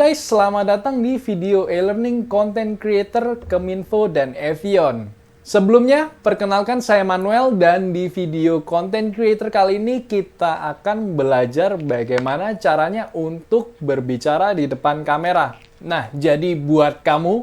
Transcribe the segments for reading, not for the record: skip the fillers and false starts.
guys, selamat datang di video e-learning content creator Keminfo dan Evion. Sebelumnya, perkenalkan saya Manuel dan di video content creator kali ini kita akan belajar bagaimana caranya untuk berbicara di depan kamera. Nah, jadi buat kamu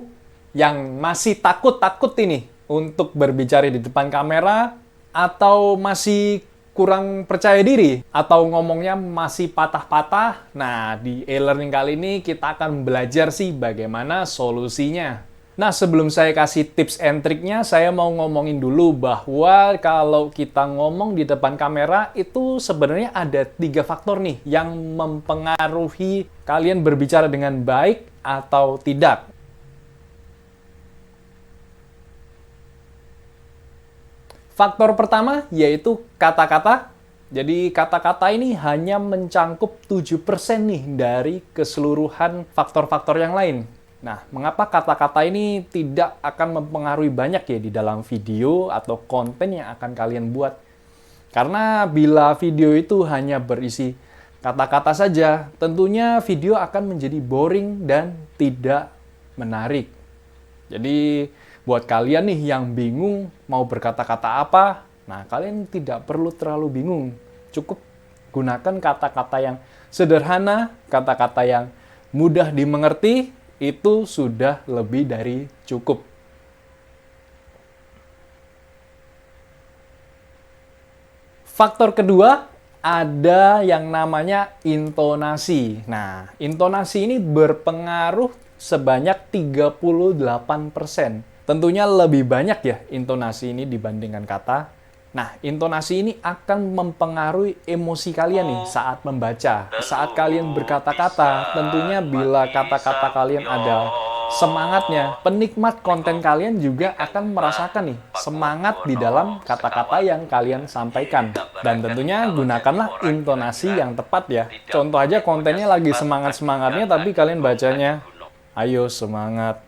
yang masih takut-takut ini untuk berbicara di depan kamera atau masih kurang percaya diri atau ngomongnya masih patah-patah. Nah, di e-learning kali ini kita akan belajar sih bagaimana solusinya. Nah, sebelum saya kasih tips and triknya, saya mau ngomongin dulu bahwa kalau kita ngomong di depan kamera itu sebenarnya ada 3 faktor nih yang mempengaruhi kalian berbicara dengan baik atau tidak. Faktor pertama yaitu kata-kata. Jadi kata-kata ini hanya mencangkup 7% nih dari keseluruhan faktor-faktor yang lain. Nah, mengapa kata-kata ini tidak akan mempengaruhi banyak ya di dalam video atau konten yang akan kalian buat? Karena bila video itu hanya berisi kata-kata saja, tentunya video akan menjadi boring dan tidak menarik. Jadi, buat kalian nih yang bingung mau berkata-kata apa, nah kalian tidak perlu terlalu bingung. Cukup gunakan kata-kata yang sederhana, kata-kata yang mudah dimengerti, itu sudah lebih dari cukup. Faktor kedua, ada yang namanya intonasi. Nah, intonasi ini berpengaruh sebanyak 38%. Tentunya lebih banyak ya intonasi ini dibandingkan kata. Nah, intonasi ini akan mempengaruhi emosi kalian nih saat membaca. Saat kalian berkata-kata, tentunya bila kata-kata kalian ada semangatnya, penikmat konten kalian juga akan merasakan nih semangat di dalam kata-kata yang kalian sampaikan. Dan tentunya gunakanlah intonasi yang tepat ya. Contoh aja kontennya lagi semangat-semangatnya tapi kalian bacanya, ayo semangat,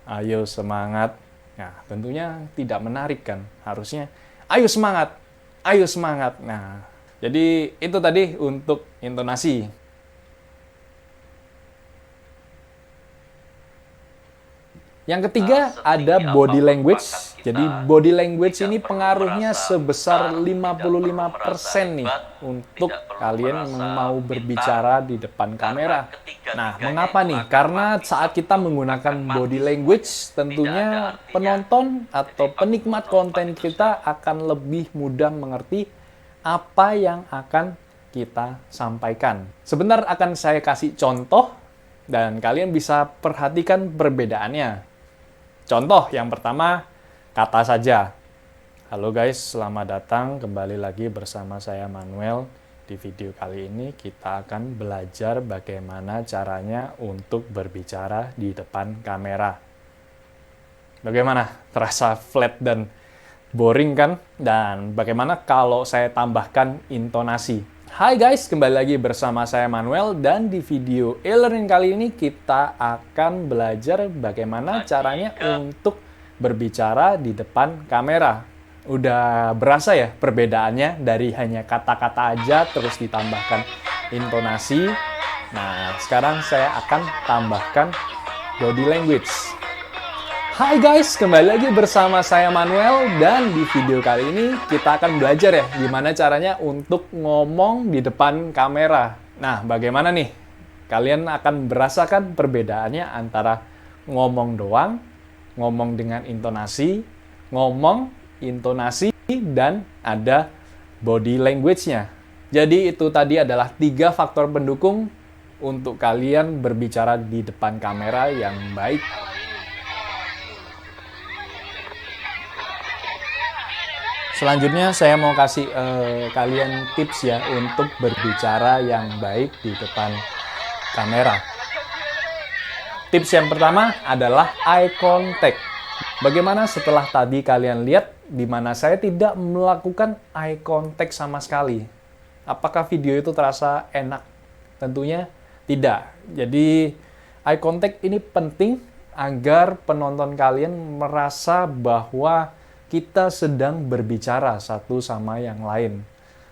ayo semangat. Nah, tentunya tidak menarik kan. Harusnya, ayo semangat, ayo semangat. Nah, jadi itu tadi untuk intonasi. Yang ketiga, ada body language. Jadi, body language ini pengaruhnya sebesar 55% nih untuk kalian mau berbicara di depan kamera. Nah, mengapa nih? Karena saat kita menggunakan body language, tentunya penonton atau penikmat konten kita akan lebih mudah mengerti apa yang akan kita sampaikan. Sebentar akan saya kasih contoh, dan kalian bisa perhatikan perbedaannya. Contoh yang pertama, kata saja. Halo guys, selamat datang kembali lagi bersama saya Manuel. Di video kali ini kita akan belajar bagaimana caranya untuk berbicara di depan kamera. Bagaimana? Terasa flat dan boring kan? Dan bagaimana kalau saya tambahkan intonasi? Hai guys, kembali lagi bersama saya Manuel dan di video e-learning kali ini kita akan belajar bagaimana caranya untuk berbicara di depan kamera. Udah berasa ya perbedaannya dari hanya kata-kata aja terus ditambahkan intonasi. Nah, sekarang saya akan tambahkan body language. Hai guys, kembali lagi bersama saya Manuel dan di video kali ini kita akan belajar ya gimana caranya untuk ngomong di depan kamera. Nah, bagaimana nih? Kalian akan merasakan perbedaannya antara ngomong doang, ngomong dengan intonasi, ngomong, intonasi, dan ada body language-nya. Jadi itu tadi adalah 3 faktor pendukung untuk kalian berbicara di depan kamera yang baik. Selanjutnya saya mau kasih kalian tips ya untuk berbicara yang baik di depan kamera. Tips yang pertama adalah eye contact. Bagaimana setelah tadi kalian lihat di mana saya tidak melakukan eye contact sama sekali? Apakah video itu terasa enak? Tentunya tidak. Jadi eye contact ini penting agar penonton kalian merasa bahwa kita sedang berbicara satu sama yang lain.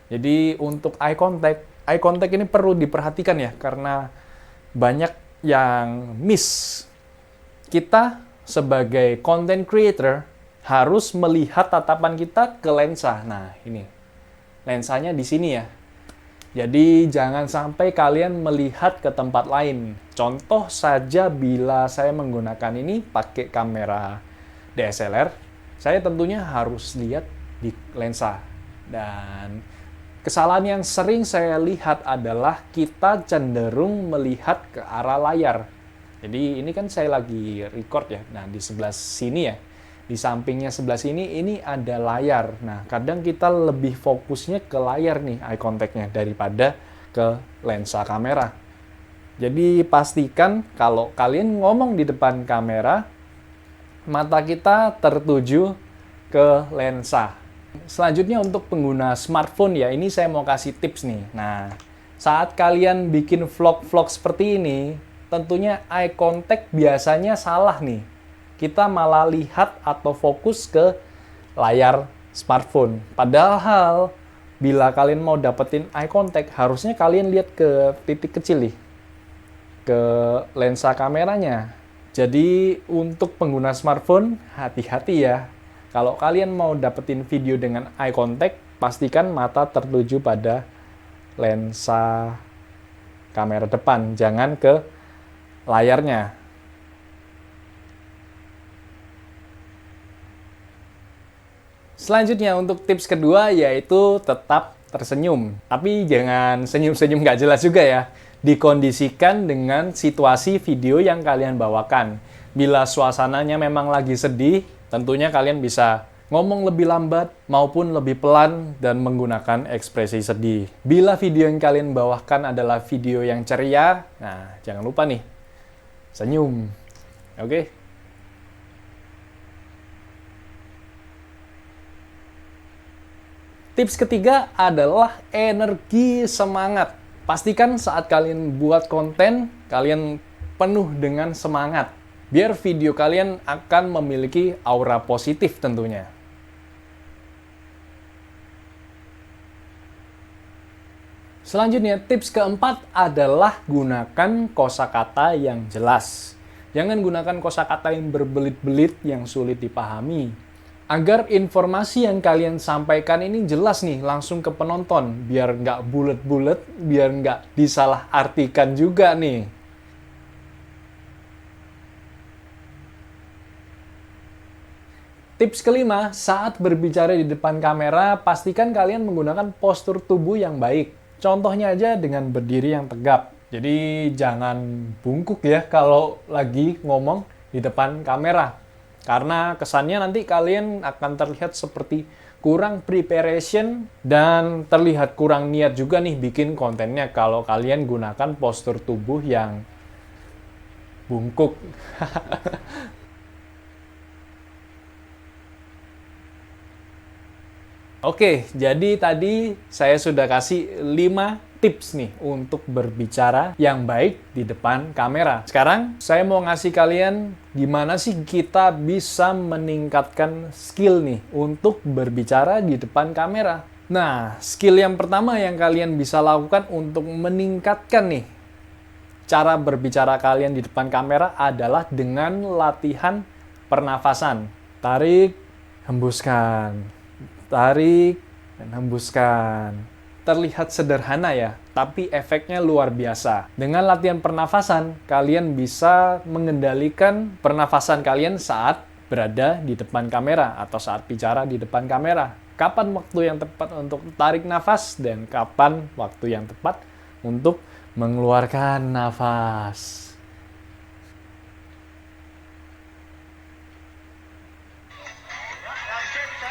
Jadi untuk eye contact ini perlu diperhatikan ya, karena banyak yang miss. Kita sebagai content creator harus melihat tatapan kita ke lensa. Nah, ini. Lensanya di sini ya. Jadi jangan sampai kalian melihat ke tempat lain. Contoh saja bila saya menggunakan ini pakai kamera DSLR, saya tentunya harus lihat di lensa. Dan kesalahan yang sering saya lihat adalah kita cenderung melihat ke arah layar. Jadi ini kan saya lagi record ya. Nah, di sebelah sini ya. Di sampingnya sebelah sini, ini ada layar. Nah, kadang kita lebih fokusnya ke layar nih, eye contact-nya, daripada ke lensa kamera. Jadi, pastikan kalau kalian ngomong di depan kamera, mata kita tertuju ke lensa. Selanjutnya untuk pengguna smartphone ya, ini saya mau kasih tips nih. Nah, saat kalian bikin vlog-vlog seperti ini, tentunya eye contact biasanya salah nih. Kita malah lihat atau fokus ke layar smartphone. Padahal, bila kalian mau dapetin eye contact, harusnya kalian lihat ke titik kecil nih, ke lensa kameranya. Jadi, untuk pengguna smartphone, hati-hati ya. Kalau kalian mau dapetin video dengan eye contact, pastikan mata tertuju pada lensa kamera depan, jangan ke layarnya. Selanjutnya untuk tips kedua yaitu tetap tersenyum. Tapi jangan senyum-senyum nggak jelas juga ya. Dikondisikan dengan situasi video yang kalian bawakan. Bila suasananya memang lagi sedih, tentunya kalian bisa ngomong lebih lambat maupun lebih pelan dan menggunakan ekspresi sedih. Bila video yang kalian bawakan adalah video yang ceria, nah jangan lupa nih, senyum. Oke? Tips ketiga adalah energi semangat. Pastikan saat kalian buat konten, kalian penuh dengan semangat. Biar video kalian akan memiliki aura positif tentunya. Selanjutnya, tips keempat adalah gunakan kosakata yang jelas. Jangan gunakan kosakata yang berbelit-belit yang sulit dipahami. Agar informasi yang kalian sampaikan ini jelas nih, langsung ke penonton. Biar nggak bulet-bulet, biar nggak disalahartikan juga nih. Tips kelima, saat berbicara di depan kamera, pastikan kalian menggunakan postur tubuh yang baik. Contohnya aja dengan berdiri yang tegap. Jadi jangan bungkuk ya kalau lagi ngomong di depan kamera. Karena kesannya nanti kalian akan terlihat seperti kurang preparation dan terlihat kurang niat juga nih bikin kontennya kalau kalian gunakan postur tubuh yang bungkuk. Oke, jadi tadi saya sudah kasih 5 tips nih untuk berbicara yang baik di depan kamera. Sekarang saya mau ngasih kalian gimana sih kita bisa meningkatkan skill nih untuk berbicara di depan kamera. Nah, skill yang pertama yang kalian bisa lakukan untuk meningkatkan nih cara berbicara kalian di depan kamera adalah dengan latihan pernafasan. Tarik, hembuskan. Tarik, dan hembuskan. Terlihat sederhana ya, tapi efeknya luar biasa. Dengan latihan pernafasan, kalian bisa mengendalikan pernafasan kalian saat berada di depan kamera atau saat bicara di depan kamera. Kapan waktu yang tepat untuk tarik nafas dan kapan waktu yang tepat untuk mengeluarkan nafas.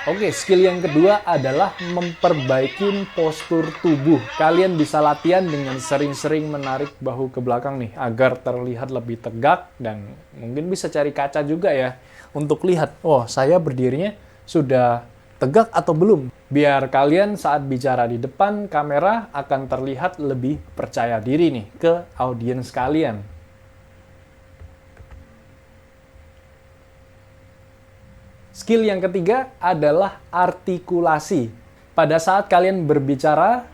Oke, skill yang kedua adalah memperbaiki postur tubuh. Kalian bisa latihan dengan sering-sering menarik bahu ke belakang nih, agar terlihat lebih tegak dan mungkin bisa cari kaca juga ya, untuk lihat, oh saya berdirinya sudah tegak atau belum. Biar kalian saat bicara di depan kamera akan terlihat lebih percaya diri nih ke audiens kalian. Skill yang ketiga adalah artikulasi. Pada saat kalian berbicara,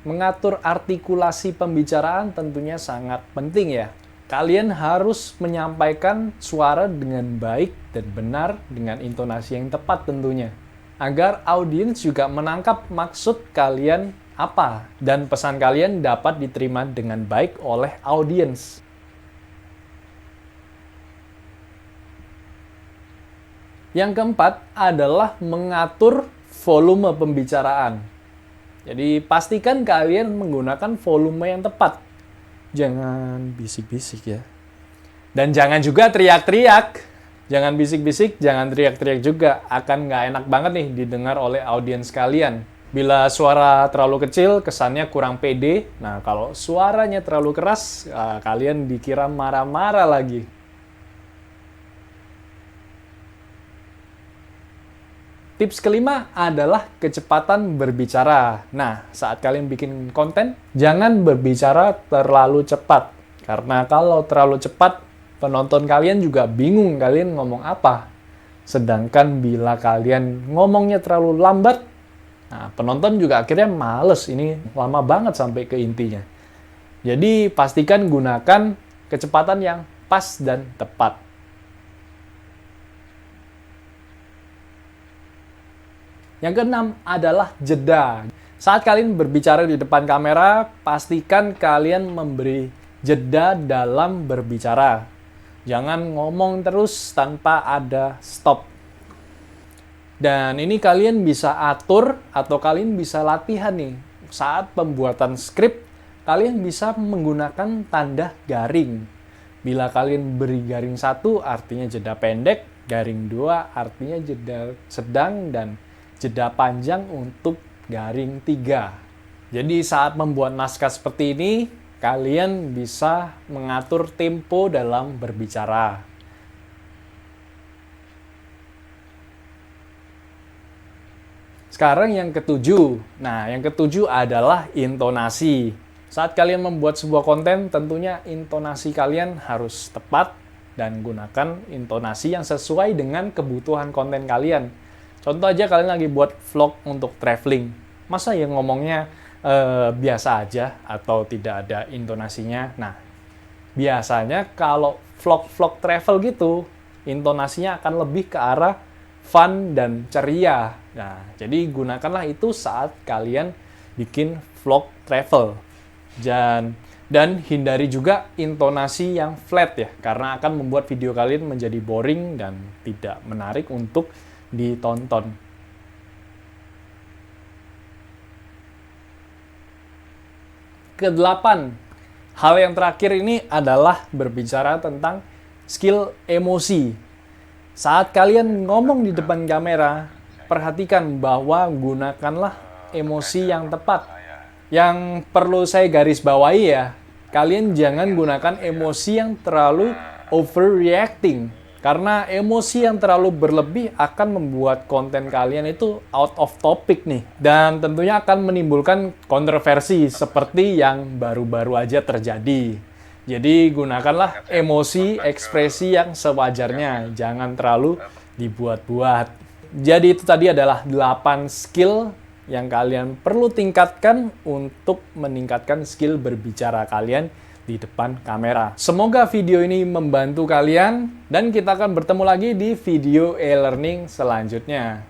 mengatur artikulasi pembicaraan tentunya sangat penting ya. Kalian harus menyampaikan suara dengan baik dan benar dengan intonasi yang tepat tentunya. Agar audiens juga menangkap maksud kalian apa dan pesan kalian dapat diterima dengan baik oleh audiens. Yang keempat adalah mengatur volume pembicaraan. Jadi pastikan kalian menggunakan volume yang tepat. Jangan bisik-bisik ya. Dan jangan juga teriak-teriak. Jangan bisik-bisik, jangan teriak-teriak juga. Akan nggak enak banget nih didengar oleh audiens kalian. Bila suara terlalu kecil, kesannya kurang pede. Nah, kalau suaranya terlalu keras, kalian dikira marah-marah lagi. Tips kelima adalah kecepatan berbicara. Nah, saat kalian bikin konten, jangan berbicara terlalu cepat. Karena kalau terlalu cepat, penonton kalian juga bingung kalian ngomong apa. Sedangkan bila kalian ngomongnya terlalu lambat, nah, penonton juga akhirnya males. Ini lama banget sampai ke intinya. Jadi, pastikan gunakan kecepatan yang pas dan tepat. Yang keenam adalah jeda. Saat kalian berbicara di depan kamera, pastikan kalian memberi jeda dalam berbicara. Jangan ngomong terus tanpa ada stop. Dan ini kalian bisa atur atau kalian bisa latihan nih. Saat pembuatan skrip, kalian bisa menggunakan tanda garing. Bila kalian beri garing 1 artinya jeda pendek, garing 2 artinya jeda sedang, dan jeda panjang untuk garing 3. Jadi saat membuat naskah seperti ini, kalian bisa mengatur tempo dalam berbicara. Sekarang yang ketujuh. Nah, yang ketujuh adalah intonasi. Saat kalian membuat sebuah konten, tentunya intonasi kalian harus tepat dan gunakan intonasi yang sesuai dengan kebutuhan konten kalian. Contoh aja kalian lagi buat vlog untuk traveling. Masa yang ngomongnya biasa aja atau tidak ada intonasinya? Nah, biasanya kalau vlog-vlog travel gitu, intonasinya akan lebih ke arah fun dan ceria. Nah, jadi gunakanlah itu saat kalian bikin vlog travel. Dan hindari juga intonasi yang flat ya, karena akan membuat video kalian menjadi boring dan tidak menarik untuk ditonton. Kedelapan, hal yang terakhir ini adalah berbicara tentang skill emosi. Saat kalian ngomong di depan kamera, perhatikan bahwa gunakanlah emosi yang tepat. Yang perlu saya garis bawahi ya, kalian jangan gunakan emosi yang terlalu overreacting. Karena emosi yang terlalu berlebih akan membuat konten kalian itu out of topic nih. Dan tentunya akan menimbulkan kontroversi seperti yang baru-baru aja terjadi. Jadi gunakanlah emosi, ekspresi yang sewajarnya. Jangan terlalu dibuat-buat. Jadi itu tadi adalah 8 skill yang kalian perlu tingkatkan untuk meningkatkan skill berbicara kalian di depan kamera. Semoga video ini membantu kalian dan kita akan bertemu lagi di video e-learning selanjutnya.